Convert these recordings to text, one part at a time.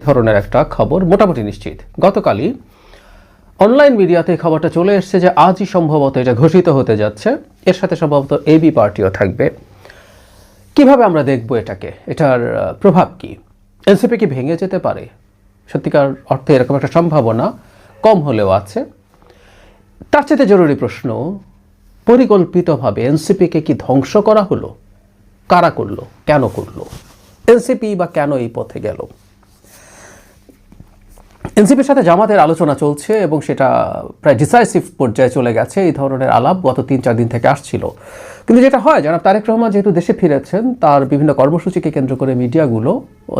ধরনের একটা খবর মোটামুটি নিশ্চিত। গতকালই অনলাইন মিডিয়াতে খবরটা চলে এসেছে যে আজই সম্ভবত এটা ঘোষিত হতে যাচ্ছে, এর সাথে সম্ভবত এবি পার্টিও থাকবে। কিভাবে আমরা দেখব এটাকে, এটার প্রভাব কি? এনসিপি কি ভেঙে যেতে পারে? সত্যিকার অর্থে এরকম একটা সম্ভাবনা কম হলেও আছে। তার চেয়ে জরুরি প্রশ্ন, পরিকল্পিতভাবে এনসিপিকে কি ধ্বংস করা হলো? কারা করলো, কেন করলো? এনসিপি বা কেন এই পথে গেল? এনসিপির সাথে জামাতের আলোচনা চলছে এবং সেটা প্রায় ডিসাইসিভ পর্যায়ে চলে গেছে। এই ধরনের আলাপ গত ৩-৪ দিন থেকে আসছিল। কিন্তু যেটা হয়, জনাব তারেক রহমান যেহেতু দেশে ফিরেছেন, তার বিভিন্ন কর্মসূচিকে কেন্দ্র করে মিডিয়াগুলো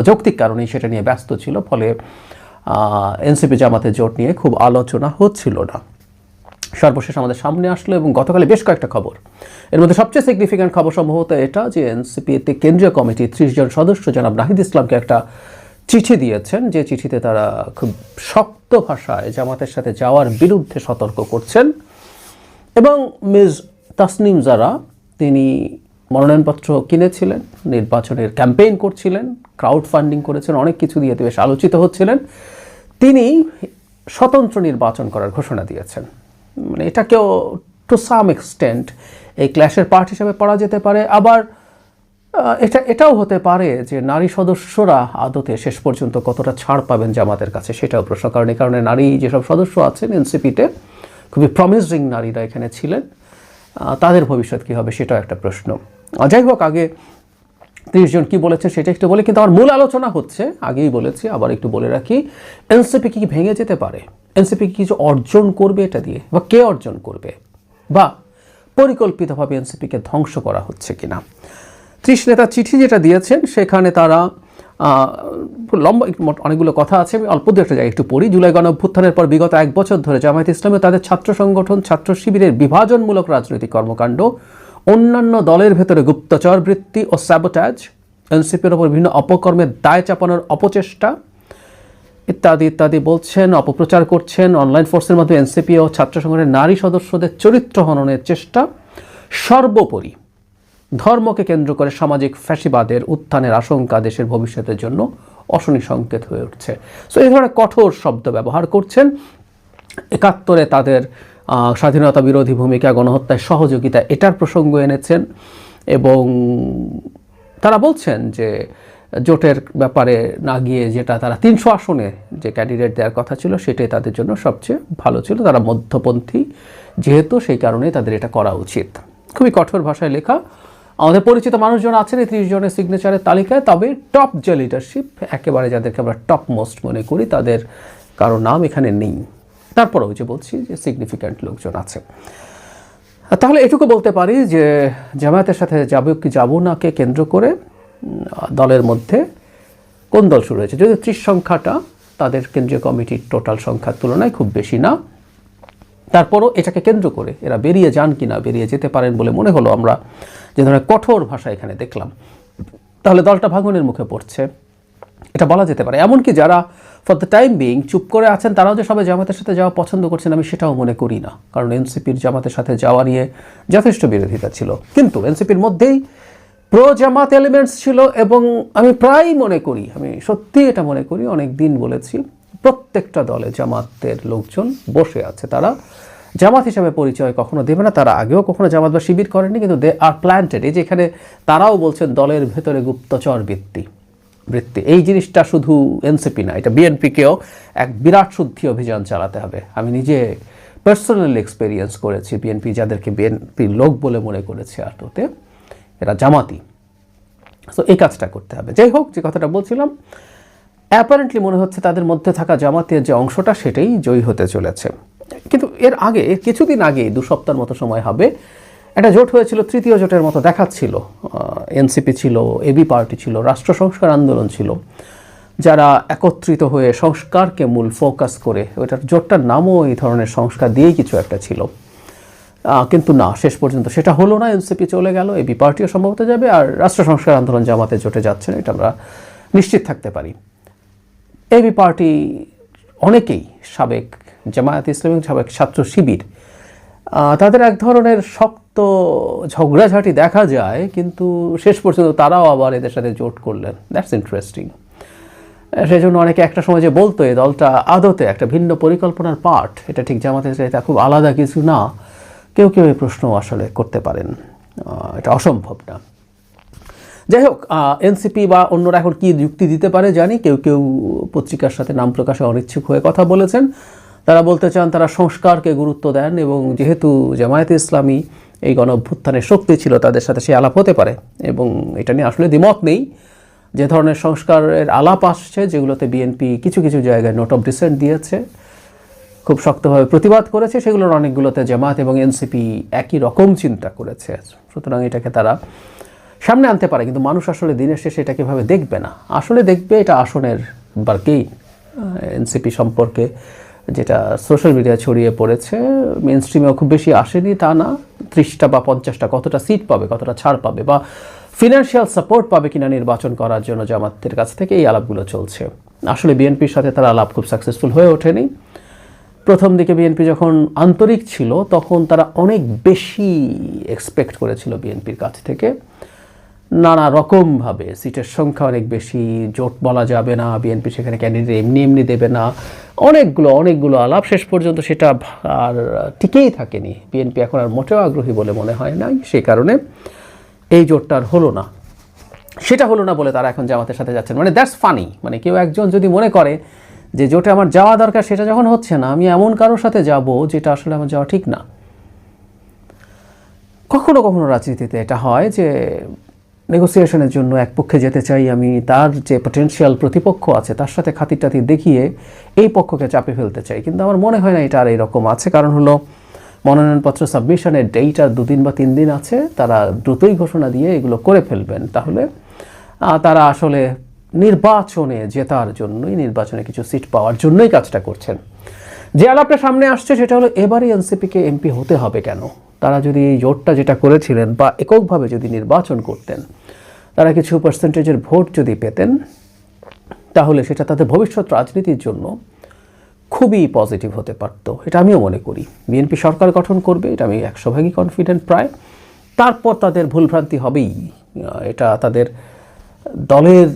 যৌক্তিক কারণেই সেটা নিয়ে ব্যস্ত ছিল, ফলে এনসিপি জামাতের জোট নিয়ে খুব আলোচনা হচ্ছিল না। সর্বশেষ আমাদের সামনে আসলো এবং গতকালে বেশ কয়েকটা খবর। এর মধ্যে সবচেয়ে সিগনিফিক্যান্ট খবর সম্ভবত এটা যে এনসিপিতে কেন্দ্রীয় কমিটি 30 জন সদস্য জনাব নাহিদ ইসলামকে একটা চিঠি দিয়েছেন, যে চিঠিতে তারা খুব শক্ত ভাষায় জামাতের সাথে যাওয়ার বিরুদ্ধে সতর্ক করছেন। এবং মিস তাসনিম জারা, তিনি মনোনয়নপত্র কিনেছিলেন, নির্বাচনের ক্যাম্পেইন করছিলেন, ক্রাউড ফান্ডিং করেছেন, অনেক কিছু দিয়ে বেশ আলোচিত হচ্ছিলেন, তিনি স্বতন্ত্র নির্বাচন করার ঘোষণা দিয়েছেন। মানে এটাকেও টু সাম এক্সটেন্ট এই ক্ল্যাশের পার্ট হিসেবে পড়া যেতে পারে। আবার এটাও হতে পারে যে নারী সদস্যরা আদতে শেষ পর্যন্ত কতটা ছাড় পাবেন জামাতের কাছে, সেটাও প্রশ্ন। কারণ এই কারণে নারী যেসব সদস্য আছেন এনসিপিতে, খুবই প্রমিসিং নারীরা এখানে ছিলেন, তাদের ভবিষ্যৎ কী হবে সেটাও একটা প্রশ্ন। যাই হোক, আগে 30 জন কী বলেছেন সেটা একটু বলে, কিন্তু আমার মূল আলোচনা হচ্ছে, আগেই বলেছি আবার একটু বলে রাখি, এনসিপি কি ভেঙে যেতে পারে? এনসিপি কি কিছু অর্জন করবে এটা দিয়ে, বা কে অর্জন করবে, বা পরিকল্পিতভাবে এনসিপিকে ধ্বংস করা হচ্ছে কিনা? 30 নেতা চিঠি যেটা দিয়েছেন, সেখানে তারা লম্বা অনেকগুলো কথা আছে, আমি অল্প দু একটা জায়গায় একটু পড়ি। জুলাই গণঅভ্যুত্থানের পর বিগত 1 বছর ধরে জামায়াত ইসলামী তাদের ছাত্র সংগঠন, ছাত্র শিবিরের বিভাজনমূলক রাজনৈতিক কর্মকাণ্ড, অন্যান্য দলের ভেতরে গুপ্তচর বৃত্তি ও স্যাবোটাজ, এনসিপির ওপর বিভিন্ন অপকর্মের দায় চাপানোর অপচেষ্টা ইত্যাদি ইত্যাদি বলছেন, অপপ্রচার করছেন। অনলাইন ফোর্সের মধ্যে এনসিপি ও ছাত্র সংগঠনের নারী সদস্যদের চরিত্র হননের চেষ্টা, সর্বোপরি ধর্মকে কেন্দ্র করে সামাজিক ফ্যাসিবাদের উত্থানের আশঙ্কা দেশের ভবিষ্যতের জন্য অশনি সংকেত হয়ে উঠছে। সো এই ধরনের কঠোর শব্দ ব্যবহার করছেন। 71-এ তাদের স্বাধীনতা বিরোধী ভূমিকা, গণহত্যায় সহযোগিতা, এটার প্রসঙ্গ এনেছেন। এবং তারা বলছেন যে জোটের ব্যাপারে না গিয়ে যেটা তারা 300 আসনে যে ক্যান্ডিডেট দেওয়ার কথা ছিল, সেটাই তাদের জন্য সবচেয়ে ভালো ছিল। তারা মধ্যপন্থী যেহেতু, সেই কারণেই তাদের এটা করা উচিত। খুবই কঠোর ভাষায় লেখা। আমাদের পরিচিত মানুষজন আছেন এই 30 জনের সিগনেচারের তালিকায়, তবে টপ যে লিডারশিপ, একেবারে যাদেরকে আমরা টপ মোস্ট মনে করি, তাদের কারো নাম এখানে নেই। তারপরেও যে বলছি যে সিগনিফিক্যান্ট লোকজন আছে। তাহলে এটুকু বলতে পারি যে জামায়াতের সাথে যাবো কি যাবো না কে কেন্দ্র করে দলের মধ্যে কোন দল শুরু হয়েছে। যদি 30 সংখ্যাটা তাদের কেন্দ্রীয় কমিটির টোটাল সংখ্যার তুলনায় খুব বেশি না, তারপরও এটাকে কেন্দ্র করে এরা বেরিয়ে যান কিনা, বেরিয়ে যেতে পারেন বলে মনে হলো আমরা যে ধরনের কঠোর ভাষা এখানে দেখলাম, তাহলে দলটা ভাঙনের মুখে পড়ছে, এটা বলা যেতে পারে। এমনকি যারা ফর দ্য টাইম বিং চুপ করে আছেন, তারাও যে সবাই জামাতের সাথে যাওয়া পছন্দ করছেন আমি সেটাও মনে করি না। কারণ এনসিপির জামাতের সাথে যাওয়া নিয়ে যথেষ্ট বিরোধিতা ছিল, কিন্তু এনসিপির মধ্যেই প্রো জামাত এলিমেন্টস ছিল। এবং আমি প্রায় মনে করি, আমি সত্যি এটা মনে করি, অনেক দিন বলেছি, প্রত্যেকটা দলে জামাতের লোকজন বসে আছে, তারা জামাত হিসাবে পরিচয় কখনো দেবে না। তারা আগেও কখনো জামাত বা শিবির করেনি, কিন্তু দে আর প্ল্যান্টেড। এই যেখানে তারাও বলছেন দলের ভেতরে গুপ্তচর বৃত্তি, এই জিনিসটা শুধু এনসিপি না, এটা বিএনপিকেও এক বিরাট শুদ্ধি অভিযান চালাতে হবে। আমি নিজে পার্সোনালি এক্সপেরিয়েন্স করেছি, বিএনপি যাদেরকে বিএনপির লোক বলে মনে করেছে আদতে এরা জামাতি। সো এই কাজটা করতে হবে। যাই হোক, যে কথাটা বলছিলাম, অ্যাপারেন্টলি মনে হচ্ছে তাদের মধ্যে থাকা জামাতের যে অংশটা সেটাই জয়ী হতে চলেছে। কিন্তু এর কিছুদিন আগে 2 সপ্তাহের মতো সময় হবে, একটা জোট হয়েছিল, তৃতীয় জোটের মতো দেখাচ্ছিল। এনসিপি ছিল, এবি পার্টি ছিল, রাষ্ট্র সংস্কার আন্দোলন ছিল, যারা একত্রিত হয়ে সংস্কারকে মূল ফোকাস করে, ওইটার জোটটার নামও এই ধরনের সংস্কার দিয়েই কিছু একটা ছিল। কিন্তু না, শেষ পর্যন্ত সেটা হলো না। এনসিপি চলে গেল, এবি পার্টিও সম্ভবত যাবে, আর রাষ্ট্র সংস্কার আন্দোলন জামাতে জোটে যাচ্ছে না, এটা আমরা নিশ্চিত থাকতে পারি। এবি পার্টি অনেকেই সাবেক জামায়াত ইসলামী, সাবেক ছাত্র শিবির, তাদের এক ধরনের শক্ত ঝগড়াঝাটি দেখা যায়, কিন্তু শেষ পর্যন্ত তারাও আবার এদের সাথে জোট করলেন। That's interesting. সেই জন্য অনেকে একটা সময় যে বলতো এই দলটা আদতে একটা ভিন্ন পরিকল্পনার পার্ট, এটা ঠিক জামাতের চাইতে খুব আলাদা কিছু না, কেউ কেউ এই প্রশ্ন আসলে করতে পারেন, এটা অসম্ভব না। যাই হোক, এনসিপি বা অন্যরা এখন কি যুক্তি দিতে পারে জানি। কেউ কেউ পত্রিকার সাথে নাম প্রকাশে অনিচ্ছুক হয়ে কথা বলেছেন। তারা বলতে চান তারা সংস্কারকে গুরুত্ব দেন, এবং যেহেতু জামায়াতে ইসলামী এই গণ অভ্যুত্থানের শক্তি ছিল, তাদের সাথে সে আলাপ হতে পারে, এবং এটা নিয়ে আসলে দ্বিমত নেই। যে ধরনের সংস্কারের আলাপ আসছে, যেগুলোতে বিএনপি কিছু কিছু জায়গায় নোট অফ ডিসেন্ট দিয়েছে, খুব শক্তভাবে প্রতিবাদ করেছে, সেগুলোর অনেকগুলোতে জামায়াত এবং এনসিপি একই রকম চিন্তা করেছে। সুতরাং এটাকে তারা সামনে আনতে পারে, কিন্তু মানুষ আসলে দিনের শেষে এটা কীভাবে দেখবে না, আসলে দেখবে এটা আসনের বার্গেইন। এনসিপি সম্পর্কে যেটা সোশ্যাল মিডিয়া ছড়িয়ে পড়েছে, মেন স্ট্রিমেও খুব বেশি আসেনি তা না, 30টা বা 50টা কতটা সিট পাবে, কতটা ছাড় পাবে, বা ফিনান্সিয়াল সাপোর্ট পাবে কিনা নির্বাচন করার জন্য জামাতের কাছ থেকে, এই আলাপগুলো চলছে। আসলে বিএনপির সাথে তারা আলাপ খুব সাকসেসফুল হয়ে ওঠেনি। প্রথম দিকে বিএনপি যখন আন্তরিক ছিল, তখন তারা অনেক বেশি এক্সপেক্ট করেছিল বিএনপির কাছ থেকে, নানা রকমভাবে সিটের সংখ্যা অনেক বেশি, জোট বলা যাবে না, বিএনপি সেখানে ক্যান্ডিডেট এমনি এমনি দেবে না, অনেকগুলো আলাপ। শেষ পর্যন্ত সেটা আর টিকেই থাকেনি। বিএনপি এখন আর মোটেও আগ্রহী বলে মনে হয় নাই, সেই কারণে এই জোটটা আর হলো না। সেটা হলো না বলে তারা এখন জামাতের সাথে যাচ্ছেন। মানে দ্যাটস ফানি। মানে কেউ একজন যদি মনে করে যে জোটে আমার যাওয়া দরকার, সেটা যখন হচ্ছে না, আমি এমন কারোর সাথে যাব যেটা আসলে আমার যাওয়া ঠিক না। কখনো কখনো রাজনীতিতে এটা হয় যে নেগোসিয়েশনের জন্য এক পক্ষে যেতে চাই আমি, তার যে পটেনশিয়াল প্রতিপক্ষ আছে তার সাথে খাতির টাতির দেখিয়ে এই পক্ষকে চাপে ফেলতে চাই, কিন্তু আমার মনে হয় না এটা আর এইরকম আছে। কারণ হলো মনোনয়নপত্র সাবমিশনের ডেট আর 2 দিন বা 3 দিন আছে, তারা দ্রুতই ঘোষণা দিয়ে এগুলো করে ফেলবেন। তাহলে তারা আসলে নির্বাচনে জেতার জন্যই, নির্বাচনে কিছু সিট পাওয়ার জন্যই কাজটা করছেন। যে আলাপটা সামনে আসছে সেটা হলো এবারই এনসিপিকে এমপি হতে হবে কেন? তারা যদি এই জোটটা যেটা করেছিলেন বা এককভাবে যদি নির্বাচন করতেন, তারা কিছু পার্সেন্টেজের ভোট যদি পেতেন, তাহলে সেটা তাদের ভবিষ্যৎ রাজনীতির জন্য খুবই পজিটিভ হতে পারত। এটা আমিও মনে করি। বিএনপি সরকার গঠন করবে, এটা আমি 100% কনফিডেন্ট প্রায়। তারপর তাদের ভুলভ্রান্তি হবেই, এটা তাদের দলের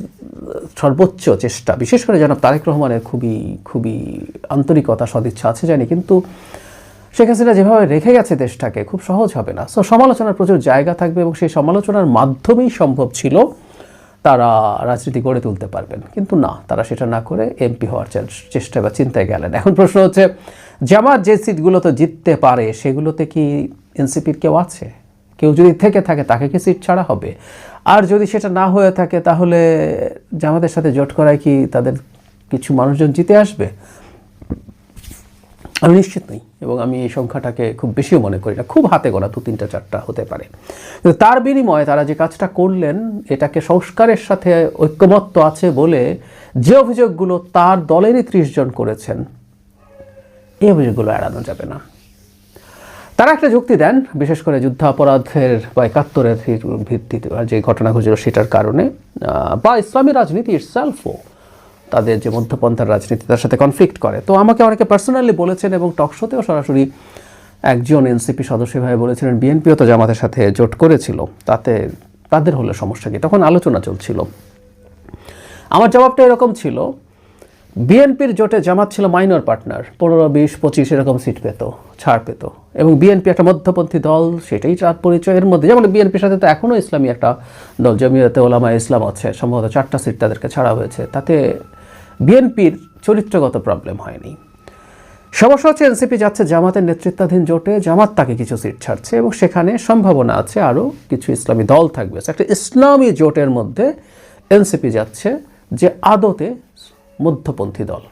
সর্বোচ্চ চেষ্টা, বিশেষ করে জনাব তারেক রহমানের খুবই আন্তরিকতা সদিচ্ছা আছে জানি, কিন্তু শেখ হাসিনা যেভাবে রেখে গেছে দেশটাকে, খুব সহজ হবে না। সো সমালোচনার প্রচুর জায়গা থাকবে, এবং সেই সমালোচনার মাধ্যমেই সম্ভব ছিল তারা রাজনীতি গড়ে তুলতে পারবেন, কিন্তু না, তারা সেটা না করে এমপি হওয়ার চেষ্টা বা চিন্তায় গেলেন। এখন প্রশ্ন হচ্ছে, জামাত যে সিটগুলোতে জিততে পারে সেগুলোতে কি এনসিপির কেউ আছে? কেউ যদি থেকে থাকে তাকে কি সিট ছাড়া হবে? আর যদি সেটা না হয়ে থাকে, তাহলে জামাতের সাথে জোট করায় কি তাদের কিছু মানুষজন জিতে আসবে? আমি নিশ্চিত নই, এবং আমি এই সংখ্যাটাকে খুব বেশিও মনে করি না। খুব হাতে গোনা 2, 3, 4টা হতে পারে। কিন্তু তার বিনিময়ে তারা যে কাজটা করলেন, এটাকে সংস্কারের সাথে ঐক্যমত্য আছে বলে যে অভিযোগগুলো তার দলেরই 30 জন করেছেন, এই অভিযোগগুলো এড়ানো যাবে না। তারা একটা যুক্তি দেন, বিশেষ করে যুদ্ধাপরাধের বা 71-এর ভিত্তিতে যে ঘটনা ঘটেছিল সেটার কারণে, বা ইসলামী রাজনীতি ইটসেলফও তাদের যে মধ্যপন্থার রাজনীতি তার সাথে কনফ্লিক্ট করে। তো আমাকে অনেকে পার্সোনালি বলেছেন, এবং টকশোতেও সরাসরি একজন এনসিপি সদস্য ভাই বলেছিলেন, বিএনপিও তো জামাতের সাথে জোট করেছিল, তাতে তাদের হলে সমস্যা কি? তখন আলোচনা চলছিল। আমার জবাবটা এরকম ছিল, বিএনপির জোটে জামাত ছিল মাইনর পার্টনার, 15, 20, 25 এরকম সিট পেত, ছাড় পেত, এবং বিএনপি একটা মধ্যপন্থী দল, সেটাই তার পরিচয়ের মধ্যে। যেমন বিএনপির সাথে তো এখনও ইসলামী একটা দল জমিয়তে ওলামা ইসলাম আছে, সম্ভবত 4টা সিট তাদেরকে ছাড়া হয়েছে, তাতে বিএনপির চরিত্রগত প্রবলেম হয়নি। সমস্যা হচ্ছে এনসিপি যাচ্ছে জামাতের নেতৃত্বাধীন জোটে, জামাত তাকে কিছু সিট ছাড়ছে, এবং সেখানে সম্ভাবনা আছে আরও কিছু ইসলামী দল থাকবে। একটা ইসলামী জোটের মধ্যে এনসিপি যাচ্ছে যে আদতে মধ্যপন্থী দল,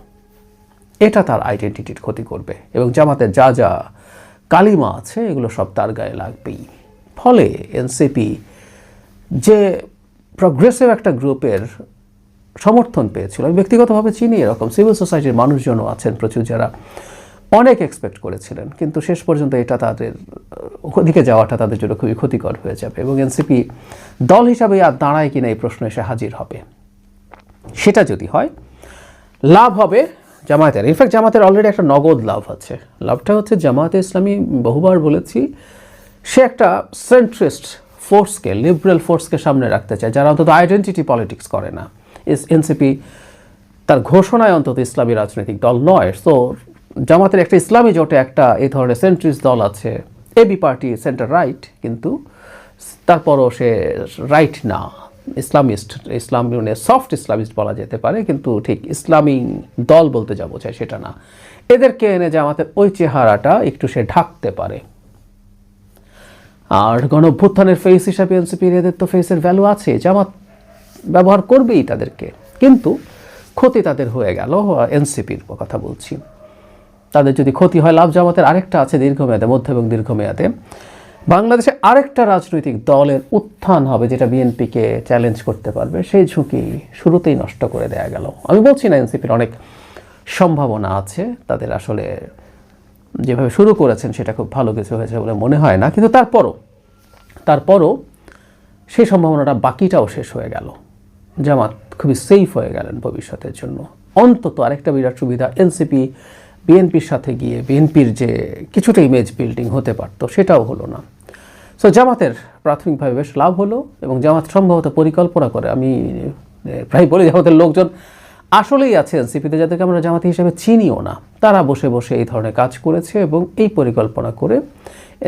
এটা তার আইডেন্টিটির ক্ষতি করবে, এবং জামাতের যা যা কালিমা আছে এগুলো সব তার গায়ে লাগবেই। ফলে এনসিপি যে প্রগ্রেসিভ একটা গ্রুপের সমর্থন পেয়েছিল, আমি ব্যক্তিগতভাবে চিনি, এরকম সিভিল সোসাইটির মানুষজনও আছেন প্রচুর যারা অনেক এক্সপেক্ট করেছিলেন, কিন্তু শেষ পর্যন্ত এটা তাদের ওদিকে যাওয়াটা তাদের জন্য খুবই ক্ষতিকর হয়ে যাবে, এবং এনসিপি দল হিসাবে আর দাঁড়ায় কিনা এই প্রশ্ন এসে হাজির হবে। সেটা যদি হয়, লাভ হবে জামায়াতের। ইনফ্যাক্ট জামাতের অলরেডি একটা নগদ লাভ আছে। লাভটা হচ্ছে, জামায়াতে ইসলামী বহুবার বলেছি, সে একটা সেন্ট্রিস্ট ফোর্সকে, লিবারেল ফোর্সকে সামনে রাখতে চায়, যারা অন্তত আইডেন্টিটি পলিটিক্স করে না। এনসিপি তার ঘোষণায় অন্তত ইসলামী রাজনৈতিক দল নয়। সো জামাতের একটা ইসলামী জোটে একটা এই ধরনের সেন্ট্রিস্ট দল আছে, এবি পার্টি সেন্টার রাইট, কিন্তু তারপরও সে রাইট না, ইসলামিস্ট, ইসলাম সফট ইসলামিস্ট বলা যেতে পারে, কিন্তু ঠিক ইসলামী দল বলতে যা বোঝায় সেটা না। এদেরকে এনে জামাতের ওই চেহারাটা একটু সে ঢাকতে পারে। আর গণঅভ্যুত্থানের ফেস হিসাবে এনসিপির এদের তো ফেসের ভ্যালু আছে, জামাত ব্যবহার করবেই তাদেরকে, কিন্তু ক্ষতি তাদের হয়ে গেল। এনসিপির কথা বলছি, তাদের যদি ক্ষতি হয়, লাভ জামাতের আরেকটা আছে দীর্ঘমেয়াদে, মধ্য এবং দীর্ঘমেয়াদে বাংলাদেশে আরেকটা রাজনৈতিক দলের উত্থান হবে যেটা বিএনপিকে চ্যালেঞ্জ করতে পারবে। সেই ঝুঁকি শুরুতেই নষ্ট করে দেয়া গেল। আমি বলছি না এনসিপির অনেক সম্ভাবনা আছে, তাদের আসলে যেভাবে শুরু করেছেন সেটা খুব ভালো কিছু হয়েছে বলে মনে হয় না, কিন্তু তারপরও সেই সম্ভাবনাটা বাকিটাও শেষ হয়ে গেল। জামাত খুবই সেফ হয়ে গেলেন ভবিষ্যতের জন্য। অন্তত আরেকটা বিরাট সুবিধা, এনসিপি বিএনপির সাথে গিয়ে বিএনপির যে কিছুটা ইমেজ বিল্ডিং হতে পারত সেটাও হলো না। সো জামাতের প্রাথমিকভাবে বেশ লাভ হলো, এবং জামাত সম্ভবত পরিকল্পনা করে, আমি প্রায় বলি জামাতের লোকজন আসলেই আছে এনসিপিতে যাদেরকে আমরা জামাতি হিসেবে চিনিও না, তারা বসে বসে এই ধরনের কাজ করেছে এবং এই পরিকল্পনা করে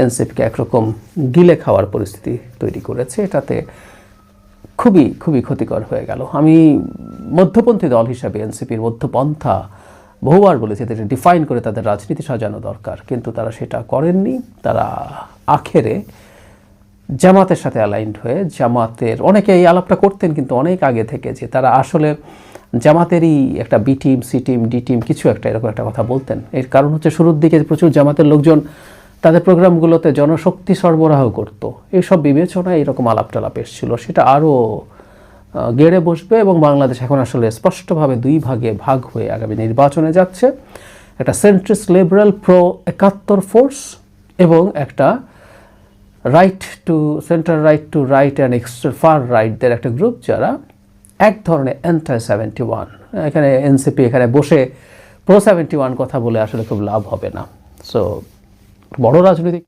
এনসিপিকে একরকম গিলে খাওয়ার পরিস্থিতি তৈরি করেছে। এটাতে খুবই খুবই ক্ষতিকর হয়ে গেল। আমি মধ্যপন্থী দল হিসাবে এনসিপির মধ্যপন্থা বহুবার বলেছি, এটা ডিফাইন করে তাদের রাজনীতি সাজানো দরকার, কিন্তু তারা সেটা করেননি। তারা আখেরে জামাতের সাথে অ্যালাইন্ড হয়ে, জামাতের অনেকে এই আলাপটা করতেন কিন্তু অনেক আগে থেকে, যে তারা আসলে জামাতেরই একটা B team, C team, D team কিছু একটা, এরকম একটা কথা বলতেন। এর কারণ হচ্ছে শুরুর দিকে প্রচুর জামাতের লোকজন তাদের প্রোগ্রামগুলোতে জনশক্তি সরবরাহ করত, এইসব বিবেচনায় এরকম আলাপ টালাপ এসেছিল। সেটা আরও গেড়ে বসবে এবং বাংলাদেশ এখন আসলে স্পষ্টভাবে দুই ভাগে ভাগ হয়ে আগামী নির্বাচনে যাচ্ছে। একটা সেন্ট্রিস্ট লিবারেল প্রো 71 ফোর্স এবং একটা right to centre, right to right and extra far রাইটদের একটা গ্রুপ, যারা এক ধরনের অ্যান্টি 71। এখানে এনসিপি এখানে বসে প্রো 71 কথা বলে আসলে খুব লাভ হবে না। সো বড় রাজনৈতিক